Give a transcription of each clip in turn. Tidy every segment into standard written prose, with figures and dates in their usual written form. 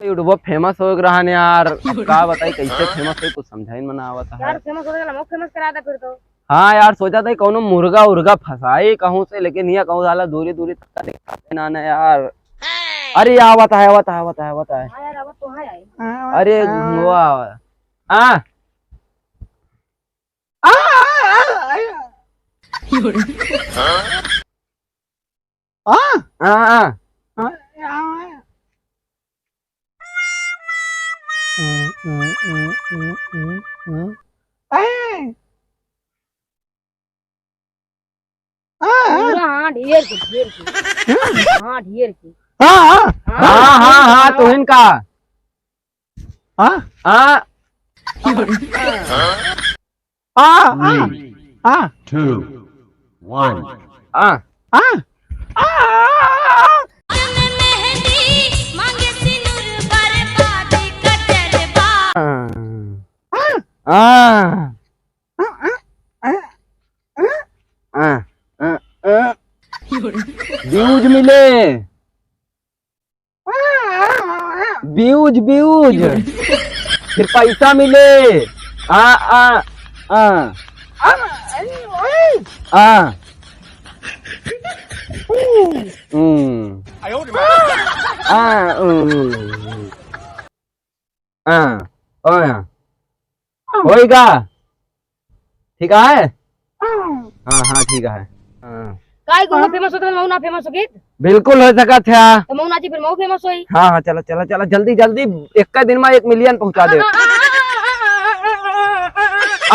YouTube famous हो रहा है यार। क्या बताई कैसे फेमस है, कुछ समझाई में ना आवता है यार। फेमस हो गया ना, फेमस करा था फिर तो। हाँ यार सोचा था कौनो मुर्गा उर्गा फंसाई कहूँ से, लेकिन यहाँ कहूँ साला दूरी दूरी तक दिखाते ना यार। अरे आवता है आवता है आवता है आवता है। हाँ यार अब तो है। अरे वाह आ पूरा हाँ ढेर की हाँ ढेर की हाँ हाँ हाँ हाँ तो इनका हाँ हाँ 2, 1 हाँ व्यूज मिले, व्यूज व्यूज फिर पैसा मिले। आ आ आ आ होएगा ठीक है। हाँ हाँ ठीक है। काय को फेमस होता है मऊ ना फेमस हो गई बिल्कुल हो सका था। तो मऊ नाची फिर मऊ फेमस होई। हाँ हाँ चलो चलो चलो जल्दी जल्दी एक दिन में 1 मिलियन पहुंचा दे।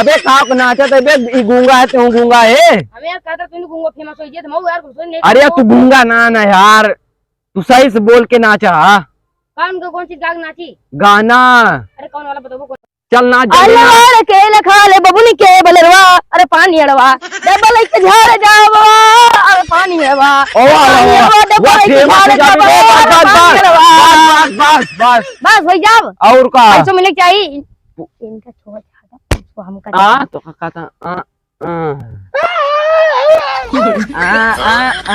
अबे काक नाचा तो बे गूंगा है, तू गूंगा है। हमें यार कहता तू गूंगा फेमस होई जे तो मऊ यार कुछ नहीं। अरे तू गूंगा ना ना यार, तू सही से बोल के नाचा। कौन सी गाग नाची गाना अरे कौन वाला बताओ। चल नाच के लखा ले बबुनी के बलरवा अरे पानी अड़वा डबल के झाड़ जावा अरे पानी अड़वा बस बस बस भाई जाओ और का पैसा मिले चाहिए इनका छोड़ इसको हम कर तो कहता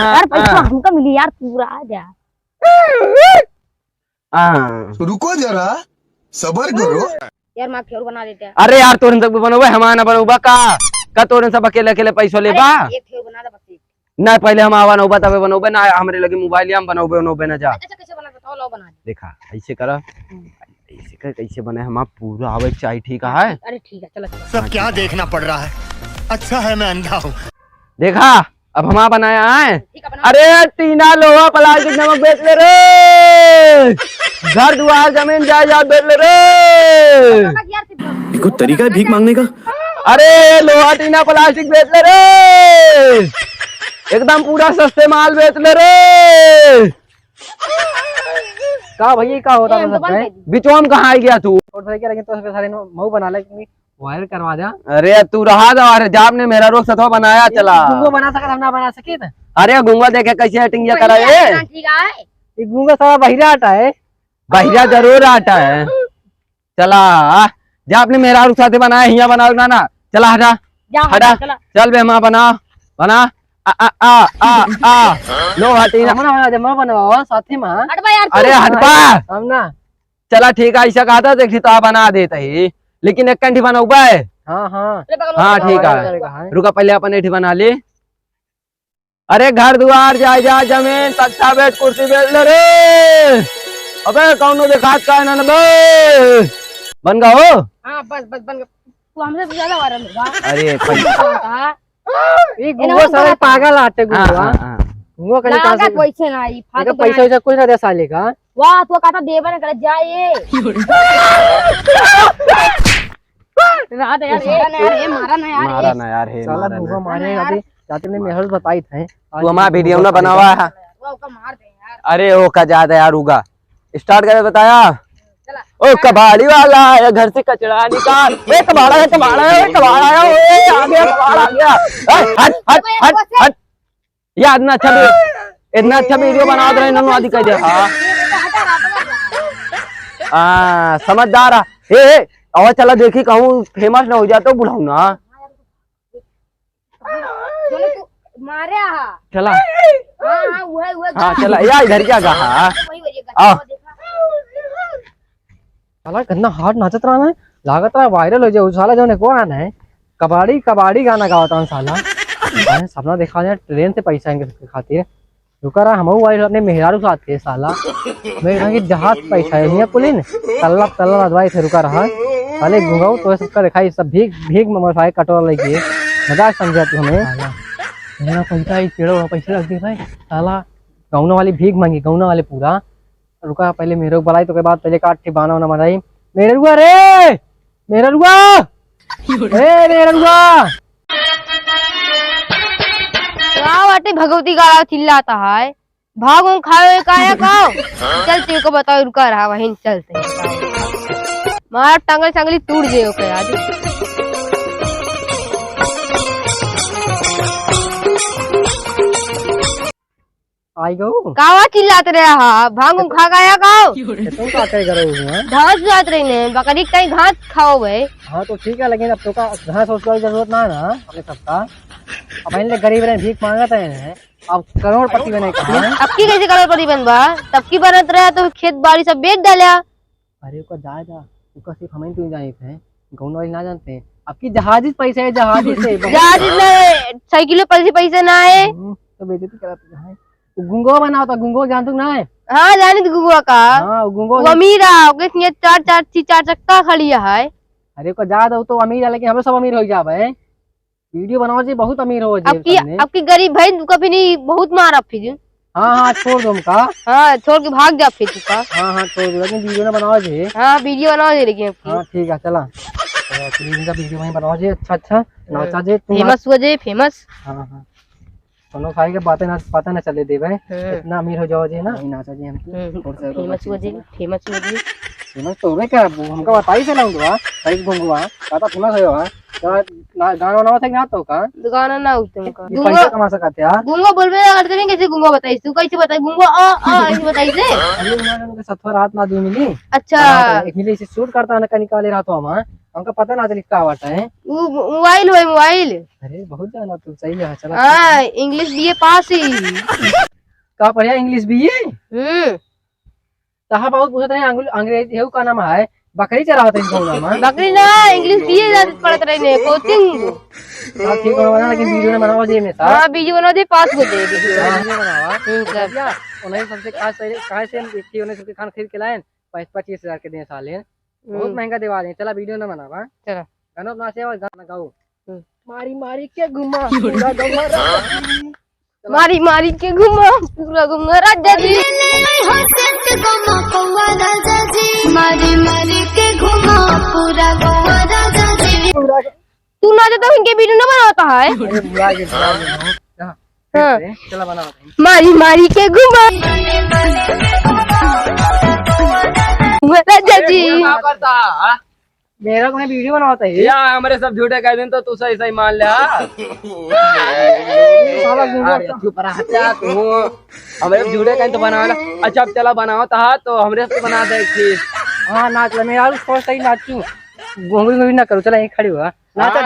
यार पैसा हमको मिली यार पूरा आ जा। रुको जरा सबर करो यार माँ खेर बना देते हैं। अरे यार तोरन सब बनोबे हमारा बनोबा का तोरन सब अकेले अकेले पैसा लेबा। एक खेर बना दे बस। ना पहले हम आवा नोबा तबे बनोबे ना हमरे लगे मोबाइल हम बनोबे नोबे ना जा। अच्छा कैसे बना बताओ लो बना दे। देखा ऐसे करा ऐसे कर कैसे बने हम पूरा आवे चाहिए ठीक है। अरे ठीक है चलो सब क्या देखना पड़ रहा है, अच्छा है मैं अंधा हूँ। देखा अब हम बनाया है। अरे टीना लोहा प्लास्टिक नमक बेच ले रे, घर द्वार जमीन जायदाद बेच ले रे। कोई तरीका है भीख मांगने का? अरे लोहा टीना प्लास्टिक बेच ले रे, एकदम पूरा सस्ते माल बेच ले रे। का भैया का होता है बिचौम कहाँ आई गया तू? तो सारे मऊ बना ले वायरल करवा दे। अरे तू रहा था अरे जाब ने मेरा रोक सतवा बनाया चला गुंगो बना सके हम ना बना सके था। अरे गुंगा देखे कैसे एटिंग करा ये ठीक है ये गुंगा सारा बहिरा आटा है। बहिरा जरूर आटा है। चला जा आपने मेरा रुख साथे बनाया हिया बनाओ ना ना चला हटा हटा चल बे माँ बना बना आ आ आ आ आ लो हटी ना बना दे मैं बनवाओ साथी में। अरे हटपा हम ना चला ठीक है ऐसा कहा था देखी तो आप बना देते ही, लेकिन एक कंठी बना हुआ है। हाँ हाँ हाँ ठीक है रुका पहले अपन एठी बना ली। अरे घर द्वार जायदाद जमीन तख्ता बेच कुर्सी बेच ले रे। अबे कौनो दिखात का ना बे बन गया हो। हाँ बस बस बन गया तू हमसे भी ज्यादा वायरल होगा। अरे पैसा ये गुंगो सारे पागल आटे गुंगो गुंगो कहीं कहां से पैसे ना आई फालतू पैसा वैसा कुछ ना दे साले का। वाह तू कहता देवर ने कर जाए रात यार ये मारा ना यार हे साला गुंगो मारे अभी जाते ने मेहर बताई थे तू हमारा वीडियो ना बनावा है। वो का मार दे यार। अरे वो का ज्यादा यार उगा स्टार्ट कर बताया। ओ कबाड़ी वाला या घर से कचरा निकाल। ए कबाड़ा है कबाड़ा है कबाड़ा है ओए आ गया कबाड़ा आ गया। हट हट हट हट यार इतना अच्छा वीडियो बना दे रहे इन्होंने आदि कह दे। हां समझदार ए और चला देखी कहूं फेमस ना हो जाए तो बुलाऊ ना मारे चला। हाँ वो है हाँ चला या इधर क्या कहा साला कितना हार्ड नाचत रहा है, लागत रहा वायरल हो जाए। साला जो ने को आना है कबाड़ी कबाड़ी गाना गाता हूँ साला। सपना देखा जाए ट्रेन से पैसा इनके खातिर रुका रहा हम अपने मेहरारू साथ थे साला। मैं की जहाज पैसा है पुलिन तल्ला तल्ला अदवाई थे रुका रहा साले घुंगाऊ तो सबका दिखाई सब भीग भीग में कटोरा लेके मजाक समझा तू हमें। मेरा पैसा पेड़ों पैसे रख दी भाई साला। गौना वाली भीख मांगी गौना वाले पूरा रुका पहले मेरे बुलाई तो के बाद पहले काट के बाना वाना बनाई। मेरे रुआ रे मेरा रुआ मेरा रुआ वाटे भगवती गाला चिल्लाता है भागो खाओ काया खाओ। चल तेरे को बताओ रुका रहा वहीं चलते मार टांगल चांगली टूट जाओ के आज। आई गो कावा चिल्लाते रहा भागो खा गया खाओ। तुम का क्या करो घास जात रही ने बकरी कहीं घास खाओ भाई। हाँ तो ठीक है लेकिन अब तो का घास की जरूरत ना है ना अपने सबका। अब पहले गरीब रहे भीख मांगते हैं अब करोड़पति बने कहा है। अब की कैसे करोड़पति बनवा तब की बनत रहा तो खेत बाड़ी सब बेच डाला। अरे को जाएगा उसका सिर्फ हमें तो जाने थे गाँव वाले ना जानते हैं। अब की जहाजी पैसे है जहाजी से जहाज साइकिल पैसे ना है तो बेइज्जती कराते हैं। गुंगो बनाओ तो गुंगो जान तू ना है। हाँ जानी तो गुगुआ का गुंगो अमीर है चार चक्का खड़ी है। अरे को जा दो तो अमीर है लेकिन हमें सब अमीर हो जाए वीडियो बनाओ जी बहुत अमीर हो जाए। अब की गरीब भाई कभी नहीं बहुत मारा फिर। हाँ हाँ छोड़ दो उनका। हाँ छोड़ के भाग जा फिर तुका। हाँ हाँ छोड़ दो लेकिन वीडियो ना बनाओ जी। हाँ वीडियो बनाओ जी लेकिन हाँ ठीक है चला इनका वीडियो वहीं बनाओ जी। अच्छा अच्छा नाचा जी फेमस हुआ जी फेमस। हाँ हाँ दोनों भाई के बातें ना पता ना चले दे भाई इतना अमीर हो जाओ जी ना नाचा जी हम फेमस हुआ जी फेमस हुआ जी फेमस तो हो क्या हमका बताई से लाऊंगा सही घूंगवा कहता फेमस हो गाना बनाओ थे ना तो का गाना ना उतम का पैसा कमा सकते यार। गुंगो बोलबे करते हैं कैसे गुंगो बताई तू कैसे बताई गुंगो ऐसे बताई से। अरे उन्होंने सत्वर रात ना दी मिली। अच्छा एक मिली इसे शूट करता ना निकाले रहा तो हम हमका पता ना चली क्या बात है। मोबाइल है मोबाइल। अरे बहुत जाना तू सही है चला। हाँ इंग्लिश बीए पास ही का पढ़िया इंग्लिश बीए। कहा बहुत पूछते हैं अंग्रेजी का नाम है बकरी चराते हैं बकरी ना इंग्लिश बीए पढ़ते रहे कोचिंग। ठीक है लेकिन वीडियो ने बनाओ जी में हाँ वीडियो बनाओ दे पास हो दे बनावा उन्हें सबसे खास कहा से हम देखिए उन्हें सबके खान खरीद के लाए 25,000 के दे साले बहुत महंगा दिवा दे। चला वीडियो ना बनावा चला गाना नाचे और गाना गाओ मारी मारी के घुमा पूरा घुमा मारी मारी के घुमा पूरा घुमा राजा जी मारी मारी के घुमा पूरा गोवा राजा जी। तू ना तो इनके वीडियो ना बनाता है। अरे बुआ के हाँ चला बनाओ मारी मारी के घुमा राजा जी। मेरा को वीडियो बनाता है या हमारे सब झूठे कह दिन तो तू सही सही मान ले। चुप रहा तू हमारे झूठे कहीं तो बना। अच्छा अब चला बनाओ तो हमरे से बना दे। हाँ नाच ले मैं यार फर्स्ट टाइम नाचू घूंगी ना करूँ। चला यहीं खड़ी हुआ नाचा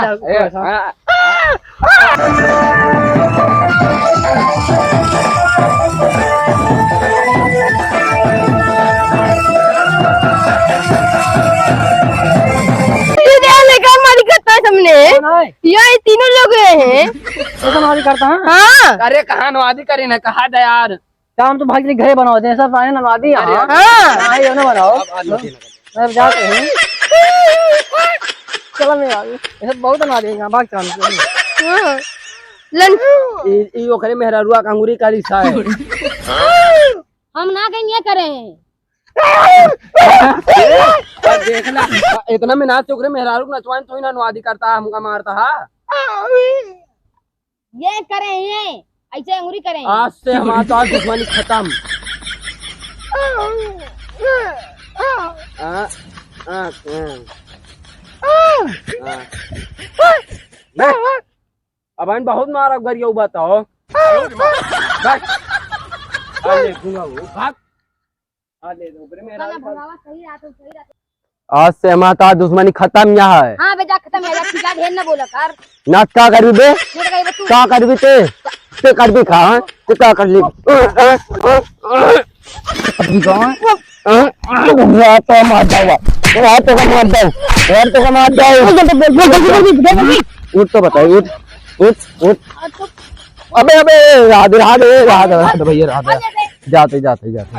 हमने ये तीनों लोग हैं तो करता है। हाँ अरे कहाँ नवादी करी ना कहा दे यार काम तो भाई घरे बनाओ दे सब आए नवादी। हाँ ना बनाओ सब जाते हैं चलो मैं ये बहुत बना देगा भाग चला लंच ओखरे मेहरारुआ कंगूरी का रिश्ता है। हम ना कहीं ये करें देखना इतना में नाच चुक रहे मेहरारू नचवान तो ही ना नवादी करता हमका मारता है। ये करें ये ऐसे अंगूरी करें। आज से हमारा तो दुश्मनी खत्म। अब इन बहुत मारा गरिया बताओ भाग आज से हमारा दुश्मनी खत्म यहाँ है। हाँ बेटा खत्म है ठीक ढेर ना बोला कर ना क्या करबी बे क्या करबी ते करबी खा ते क्या कर ली अभी कौन तो मार जावा यार तो का मार दो, यार तो का मार दो। उठ तो बताइए, उठ उठ उठ। अबे अबे राधे राधे राधे राधे भैया राधे, जाते जाते जाते।